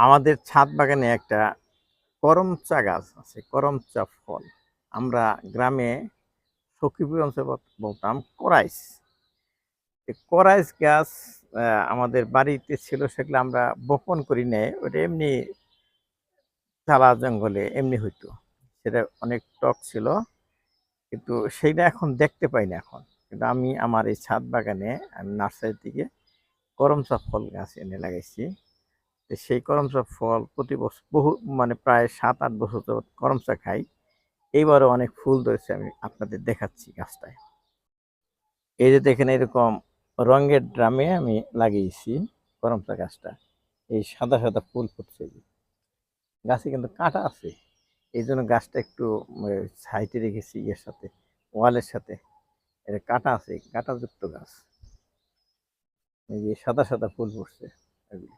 আমাদের ছাদ বাগানে একটা করমচা গাছ আছে, করমচা ফল। আমরা গ্রামে সখীপুর অঞ্চলে বলতাম করাইস। এই করাইস গাছ আমাদের বাড়িতে ছিল, সেগুলো আমরা বপন করি নাই, ওটা এমনি চালা জঙ্গলে এমনি হইতো। সেটা অনেক টক ছিল, কিন্তু সেইটা এখন দেখতে পাই না এখন। কিন্তু আমি আমার এই ছাদ বাগানে আমি নার্সারি থেকে করমচা ফল গাছ এনে লাগাইছি। তো সেই করমচা ফল প্রতি বছর বহু মানে প্রায় ৭-৮ বছর যাবত করমচা খাই। এইবারও অনেক ফুল ধরেছে, আমি আপনাদের দেখাচ্ছি গাছটায়। এই যে দেখেন, এরকম রঙের ড্রামে আমি লাগিয়েছি করমচা গাছটা। এই সাদা সাদা ফুল ফুটছে। গাছে কিন্তু কাঁটা আছে, এই জন্য গাছটা একটু সাইডে রেখেছি, ইয়ের সাথে, ওয়ালের সাথে। এটা কাঁটা আছে, কাঁটাযুক্ত গাছ। এই যে সাদা সাদা ফুল ফুটছে এগুলি।